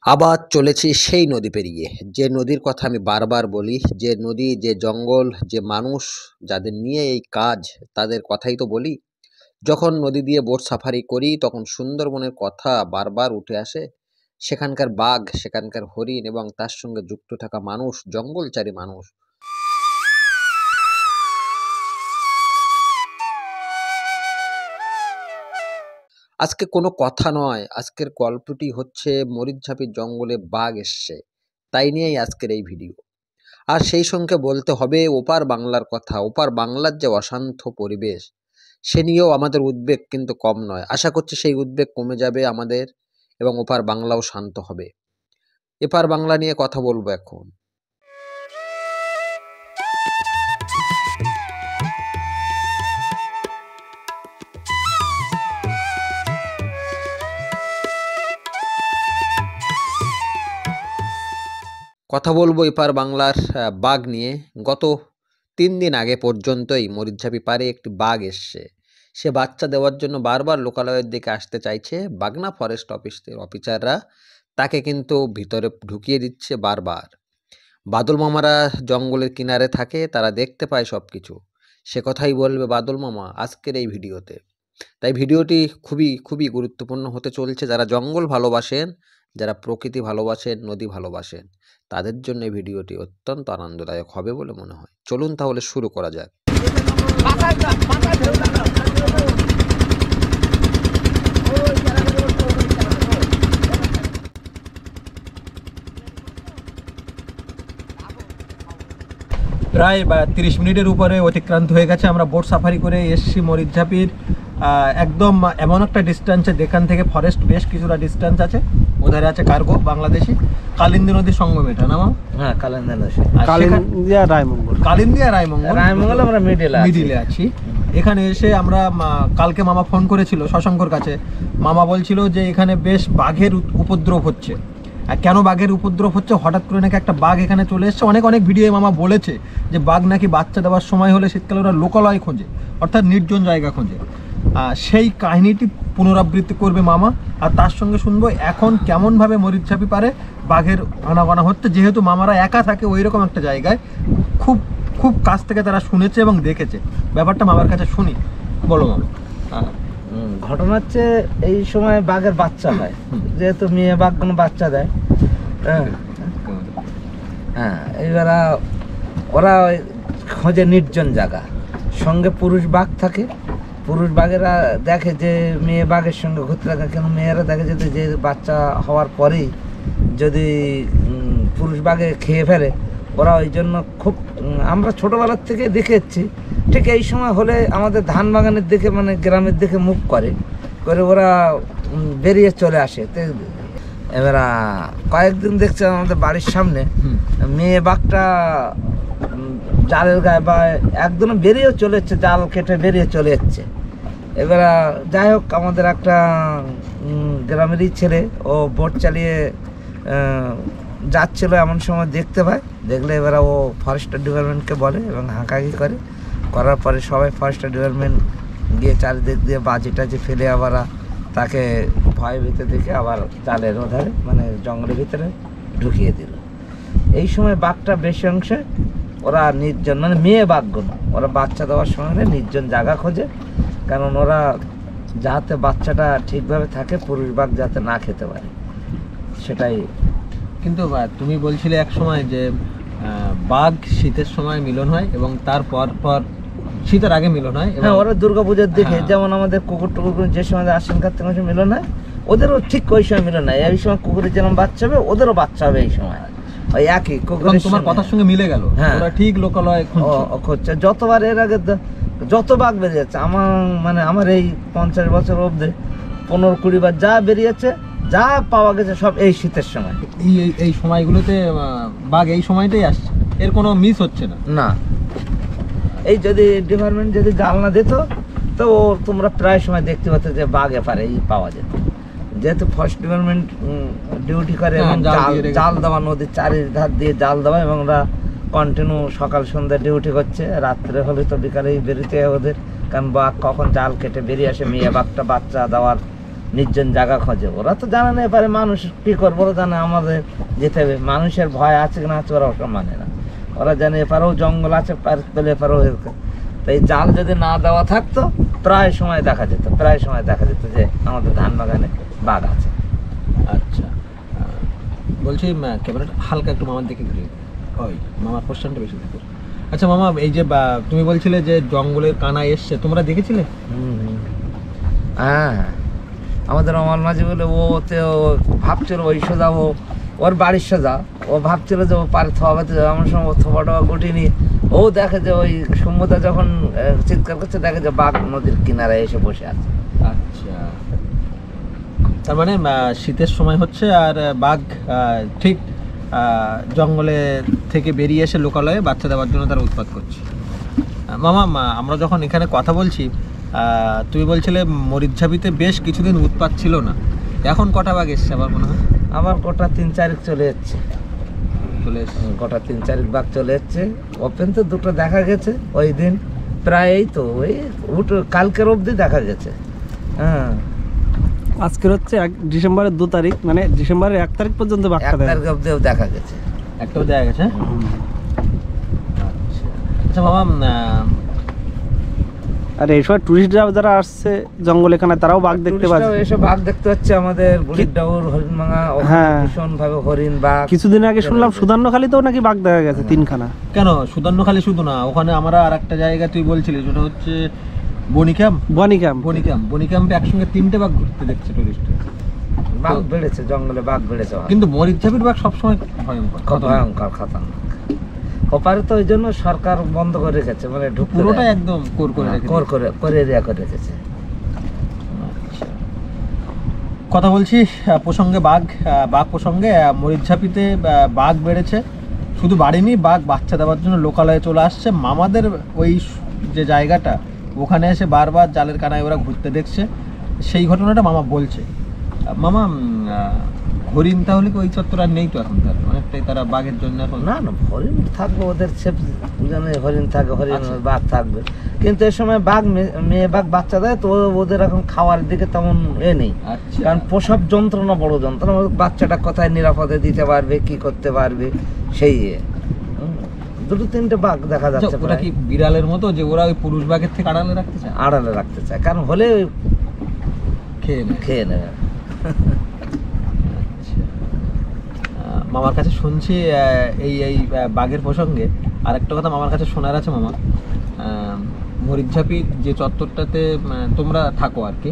আবার চলেছি সেই নদী পেরিয়ে, যে নদীর কথা আমি বারবার বলি, যে নদী, যে জঙ্গল, যে মানুষ যাদের নিয়ে এই কাজ তাদের কথাই তো বলি। যখন নদী দিয়ে বোট সাফারি করি তখন সুন্দরবনের কথা বারবার উঠে আসে। সেখানকার বাঘ, সেখানকার হরিণ এবং তার সঙ্গে যুক্ত থাকা মানুষ, জঙ্গলচারী মানুষ। আজকে কোনো কথা নয়, আজকের গল্পটি হচ্ছে মরিচঝাপির জঙ্গলে বাঘ এসছে, তাই নিয়েই আজকের এই ভিডিও। আর সেই সঙ্গে বলতে হবে ওপার বাংলার কথা, ওপার বাংলার যে অশান্ত পরিবেশ, সে নিয়েও আমাদের উদ্বেগ কিন্তু কম নয়। আশা করছি সেই উদ্বেগ কমে যাবে আমাদের এবং ওপার বাংলাও শান্ত হবে। এপার বাংলা নিয়ে কথা বলবো এখন। কথা বলবো এপার বাংলার বাঘ নিয়ে। গত ৩ দিন আগে পর্যন্তই মরিচঝাপি পাড়ে একটি বাঘ এসছে। সে বাচ্চা দেওয়ার জন্য বারবার লোকালয়ের দিকে আসতে চাইছে। বাগনা ফরেস্ট অফিসের অফিসাররা তাকে কিন্তু ভিতরে ঢুকিয়ে দিচ্ছে বারবার। বাদল মামারা জঙ্গলের কিনারে থাকে, তারা দেখতে পায় সব কিছু। সে কথাই বলবে বাদল মামা আজকের এই ভিডিওতে। তাই ভিডিওটি খুবই খুবই গুরুত্বপূর্ণ হতে চলছে। যারা জঙ্গল ভালোবাসেন, যারা প্রকৃতি ভালোবাসেন, নদী ভালোবাসেন, তাদের জন্য এই ভিডিওটি অত্যন্ত আনন্দদায়ক হবে বলে মনে হয়। চলুন তাহলে শুরু করা যাক। প্রায় 30 মিনিটের উপরে অতিক্রান্ত হয়ে গেছে। আমরা বোট সাফারি করে এসেছি মরিচঝাপির একদম এমন একটা ডিস্টেন্সে, যেখান থেকে ফরেস্ট বেশ কিছুটা ডিস্টেন্স আছে। ওধারে আছে কার্গো বাংলাদেশি, কালিন্দী নদীর সঙ্গম এটা না? হ্যাঁ, কালিন্দিয়া রায়মঙ্গল আমরা মিডিলে আছি। এখানে এসে আমরা কালকে মামা ফোন করেছিল শশাঙ্কর কাছে। মামা বলছিল যে এখানে বেশ বাঘের উপদ্রব হচ্ছে। আর কেন বাঘের উপদ্রব হচ্ছে, হঠাৎ করে নাকি একটা বাঘ এখানে চলে এসছে। অনেক ভিডিও মামা বলেছে যে বাঘ নাকি বাচ্চা দেওয়ার সময় হলে শীতকালে ওরা লোকালয় খোঁজে, অর্থাৎ নির্জন জায়গা খোঁজে। সেই কাহিনীটি পুনরাবৃত্তি করবে মামা। আর তার সঙ্গে শুনবো এখন কেমনভাবে মরিচঝাপি পারে বাঘের আনাগোনা হচ্ছে, যেহেতু মামারা একা থাকে ওই রকম একটা জায়গায়। খুব খুব কাছ থেকে তারা শুনেছে এবং দেখেছে। ব্যাপারটা মামার কাছে শুনি। বলো মামা। ঘটনা হচ্ছে এই সময় বাঘের বাচ্চা হয়, যেহেতু মেয়ে বাঘ কোনো বাচ্চা দেয়। হ্যাঁ, এবার ওরা খোঁজে নির্জন জায়গা, সঙ্গে পুরুষ বাঘ থাকে। পুরুষ বাঘেরা দেখে যে মেয়ে বাঘের সঙ্গে ঘুরতে থাকে, কেন মেয়েরা দেখে যে বাচ্চা হওয়ার পরেই যদি পুরুষ বাঘে খেয়ে ফেলে, ওরা ওই জন্য খুব, আমরা ছোটোবেলার থেকে দেখেছি, ঠিক এই সময় হলে আমাদের ধান বাগানের দিকে, মানে গ্রামের দিকে মুখ করে ওরা বেরিয়ে চলে আসে। তো এবার কয়েকদিন দেখছে আমাদের বাড়ির সামনে মেয়ে বাঘটা জালের গায়ে বা একদম বেরিয়ে চলে যাচ্ছে, জাল কেটে বেরিয়ে চলে যাচ্ছে। এবার যাই হোক, আমাদের একটা গ্রামেরই ছেলে, ও বোট চালিয়ে যাচ্ছিল, এমন সময় দেখতে পায়। দেখলে এবার ও ফরেস্ট ডিপার্টমেন্টকে বলে এবং হাঁকাহাঁকি করার পরে সবাই ফরেস্ট ডিপার্টমেন্ট গিয়ে চারিদিক দিয়ে বাজি টাজি ফেলে আবার তাকে ভয় ভিতরে দেখে আবার জালের ওধারে, মানে জঙ্গলের ভিতরে ঢুকিয়ে দিল। এই সময় বাঘটা বেশি অংশে ওরা নির্জন, মানে মেয়ে বাঘগুলো ওরা বাচ্চা দেওয়ার সময় নির্জন জায়গা খোঁজে, কারণ ওরা যাতে বাচ্চাটা ঠিকভাবে থাকে, পুরুষ বাঘ যাতে না খেতে পারে, সেটাই। কিন্তু তুমি বলছিলে এক সময় যে বাঘ শীতের সময় মিলন হয় এবং তারপর শীতের আগে মিলন হয়। হ্যাঁ, ওরা দুর্গাপূজার দিকে, যেমন আমাদের কুকুর টুকুর যে সময় আশ্বিন কার্তিক মাসে মিলন হয়, ওদেরও ঠিক ওই সময় মিলন হয়। এই সময় কুকুরের যেরকম বাচ্চা হবে, ওদেরও বাচ্চা হবে এই সময়, ওই একই কুকুর। তোমার কথার সঙ্গে মিলে গেল। হ্যাঁ, ওরা ঠিক লোকালয় খুঁজছে। যতবার এর আগে যত বাঘ বেরিয়েছে, আমার এই 50 বছর অবধি 15-20 বার যা বেরিয়েছে, যা পাওয়া গেছে সব এই শীতের সময়। এই সময়গুলোতে বাঘ এই সময়টাই আসছে, এর কোনো মিস হচ্ছে না। এই যদি ডিপার্টমেন্ট যদি জাল না দিত, তো তোমরা প্রায় সময় দেখতে পাচ্ছ যে বাঘ এপারে পাওয়া যেত। যেহেতু ফরেস্ট ডিপার্টমেন্ট ডিউটি করে এবং জাল দেওয়া, নদীর চারিধার দিয়ে জাল দেওয়া, এবং ওরা কন্টিনিউ সকাল সন্ধ্যা ডিউটি করছে। রাত্রে হলে তো বিকালেই বেরোতে হয় ওদের, কারণ বাঘ কখন জাল কেটে বেরিয়ে আসে মেয়ে বাঘটা বাচ্চা দেওয়ার নির্জন জায়গা খোঁজে। ওরা তো জানে না এবারে মানুষ কী করবো, ওরা জানে আমাদের যেতে হবে। মানুষের ভয় আছে কি না আছে ওরা ওটা মানে না, ওরা জানে এপারেও জঙ্গল আছে, পেলে এপারেও। তাই জাল যদি না দেওয়া থাকতো প্রায় সময় দেখা যেত যে আমাদের ধান বাগানে বাঘ আছে। আচ্ছা, বলছি ক্যামেরাটা হালকা একটু মামার দিকে ঘুরিয়ে ওই মামার কোশ্চেনটা বেশি দেখো। আচ্ছা মামা, এই যে তুমি বলছিলে যে জঙ্গলের কানা এসছে, তোমরা দেখেছিলে? হ্যাঁ, আমাদের অমল মাঝি বলে ওতে ও ভাবছিল ওই সোজা ওর বাড়ির সোজা ও ভাবছিল যে ও পারে থবাতে যাবে। আমার সময় থবা টবা গুটিনি, ও দেখে যে ওই সমুদ্র যখন চিৎকার করছে দেখে যে বাঘ নদীর কিনারায় এসে বসে আছে। আচ্ছা, তার মানে শীতের সময় হচ্ছে আর বাঘ ঠিক জঙ্গলে থেকে বেরিয়ে এসে লোকালয়ে বাচ্চা দেওয়ার জন্য তারা উৎপাত করছে। মামা, আমরা যখন এখানে কথা বলছি তুমি বলছিলে মরিচঝাপিতে বেশ কিছুদিন উৎপাত ছিল না, এখন কটা বাঘ এসছে আবার মনে হয়? আবার গোটা 3-4 চলে যাচ্ছে, গোটা 3-4 বাঘ চলে যাচ্ছে। ওপেন তো দুটো দেখা গেছে ওই দিন, প্রায় এই তো ওই কালকের অবধি দেখা গেছে। হ্যাঁ, আজকের হচ্ছে ডিসেম্বরের 2 তারিখ, মানে ডিসেম্বরের 1 তারিখ পর্যন্ত 1 তারিখ অবধিও দেখা গেছে, একটাও দেখা গেছে। আচ্ছা মামা, আর এই সময় টুরিস্টরা যারা আসছে জঙ্গল এখানে তারাও বাঘ দেখতে পাচ্ছে। এসব বাঘ দেখতে পাচ্ছে আমাদের বুড়িরডাউর হরিণমাঙা, হ্যাঁ, ভীষণ ভাবে হরিণ বাঘ। কিছুদিন আগে শুনলাম সুধান্যখালীতেও নাকি বাঘ দেখা গেছে 3খানা। কেন সুধান্যখালী শুধু না, ওখানে আমরা আর একটা জায়গা তুই বলছিলি যেটা হচ্ছে বনিক্যাম্পে একসঙ্গে 3টে বাঘ ঘুরতে দেখছে টুরিস্ট। বাঘ বেড়েছে, জঙ্গলে বাঘ বেড়েছে, কিন্তু মরিচঝাপির বাঘ সবসময় ভয়ঙ্কর খতরনাক। ওপারে তো ওই জন্য সরকার বন্ধ করে রেখেছে, মানে পুরোটা একদম কোর করে রেখেছে। কথা বলছি প্রসঙ্গে বাঘ প্রসঙ্গে মরিচঝাপিতে বাঘ বেড়েছে, শুধু বাড়েনি, বাঘ বাচ্চা দেওয়ার জন্য লোকালয়ে চলে আসছে। মামাদের ওই যে জায়গাটা ওখানে এসে বারবার জালের কানায় ওরা ঘুরতে দেখছে, সেই ঘটনাটা মামা বলছে। মামা, হরিণ তাহলে কি ওই চত্বর আর নেই তো এখন? তার অনেকটাই তারা বাঘের জন্য এখন না হরিণ থাকবে, ওদের হরিণ থাকবে, হরিণ বাঘ থাকবে। কিন্তু এ সময় বাঘ মেয়ে বাঘ বাচ্চা দেয় তো ওদের এখন খাওয়ার দিকে তেমন নেই। কারণ প্রসব যন্ত্রণা বড় যন্ত্রণা, বাচ্চাটা কোথায় নিরাপদে দিতে পারবে, কি করতে পারবে, সেই 2-3টে বাঘ দেখা যাচ্ছে। ওরা কি বিড়ালের মতো যে ওরা ওই পুরুষ বাঘের থেকে আড়ালে রাখতে চায়? কারণ হলে খেয়ে নেবে। মামার কাছে শুনছি এই বাঘের প্রসঙ্গে আর একটা কথা মামার কাছে শোনার আছে। মামা, মরিচঝাপির যে চত্বরটাতে তোমরা থাকো আর কি,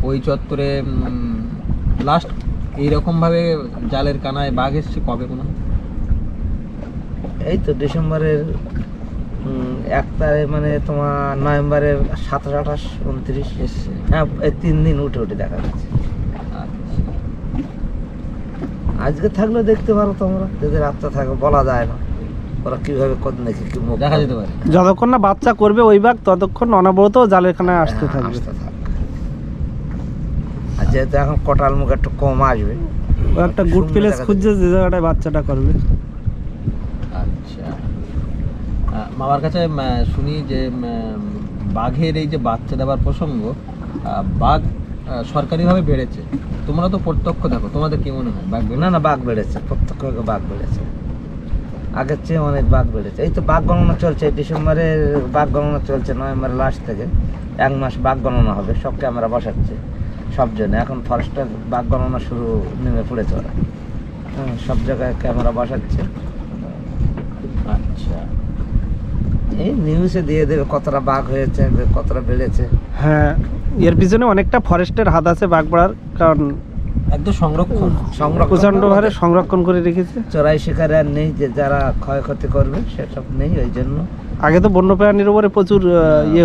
ওই চত্বরে লাস্ট এইরকমভাবে জালের কানায় বাঘ এসছে কবে? কোনো এই তো ডিসেম্বরের 1 তারিখ, মানে তোমার নভেম্বরের 27, 28, 29 এসছে। হ্যাঁ, এই 3 দিন উঠে দেখা যাচ্ছে। আজকে থাকলে দেখতে পারো তোমরা, যদি রাতটা থাকে বলা যায় না ওরা কিভাবে দেখা যেতে পারে। যতক্ষণ না বাচ্চা করবে ওই বাঘ ততক্ষণ অনবরত জালের খানায় আসতে থাকবে। আর যেহেতু এখন কটাল মুখ একটু কম আসবে, ও একটা গুড প্লেস খুঁজছে যে জায়গাটায় বাচ্চাটা করবে। আচ্ছা, মামার কাছে শুনি যে বাঘের এই যে বাচ্চা দেওয়ার প্রসঙ্গ, বাঘ সরকারিভাবে বেড়েছে, তোমরা তো প্রত্যক্ষ দেখো, তোমাদের কি মনে হয় বাঘ? না বাঘ বেড়েছে, প্রত্যক্ষ বাঘ বেড়েছে, আগের চেয়ে অনেক বাঘ বেড়েছে। এই তো বাঘ গণনা চলছে, ডিসেম্বরে বাঘ গণনা চলছে, নভেম্বরের লাস্ট থেকে 1 মাস বাঘ গণনা হবে, সব ক্যামেরা বসাচ্ছে সব জন্য। এখন ফরেস্টের বাঘ গণনা শুরু নেমে পড়েছে ওরা, সব জায়গায় ক্যামেরা বসাচ্ছে। আচ্ছা, এই নিউজে দিয়ে দেবে কতটা বাঘ হয়েছে, কতটা বেড়েছে। হ্যাঁ, এর পিছনে অনেকটা ফরেস্টের হাত আছে বাঘ বাড়ার, কারণ একদম সংরক্ষণ প্রচন্ড হারে সংরক্ষণ করে রেখেছে। চড়াই শিকারে আর নেই যে যারা ক্ষয়ক্ষতি করবে, সেসব নেই। ওই জন্য আগে তো বন্যপ্রাণীর উপরে প্রচুর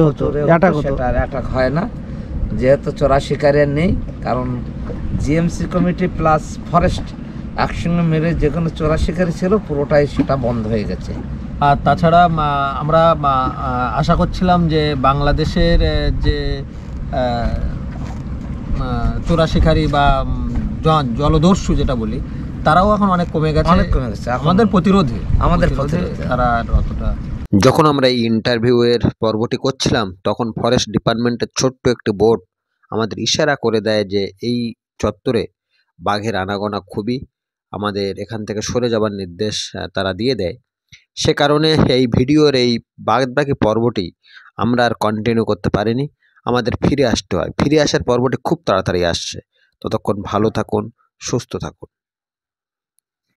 হতো, অ্যাটাক হয় না, যেহেতু চড়াই শিকারে আর নেই। কারণ জিএমসি কমিটি প্লাস ফরেস্ট একসঙ্গে মেরে যে কোনো চড়াই শিকারি ছিল পুরোটাই সেটা বন্ধ হয়ে গেছে। আর তাছাড়া আমরা আশা করছিলাম যে বাংলাদেশের যে চোরা শিকারি বা জলদস্যু যেটা বলি, তারাও এখন অনেক কমে গেছে। আমাদের প্রতিরোধে তারা অতটা। যখন আমরা এই ইন্টারভিউয়ের পর্বটি করছিলাম তখন ফরেস্ট ডিপার্টমেন্টের ছোট্ট একটি বোট আমাদের ইশারা করে দেয় যে এই চত্বরে বাঘের আনাগোনা খুবই, আমাদের এখান থেকে সরে যাবার নির্দেশ তারা দিয়ে দেয়। সে কারণে এই ভিডিওর এই বাদবাকি পর্বটি আমরা আর কন্টিনিউ করতে পারিনি, আমাদের ফিরে আসতে হয়। ফিরে আসার পর্বটি খুব তাড়াতাড়ি আসছে। ততক্ষণ ভালো থাকুন, সুস্থ থাকুন।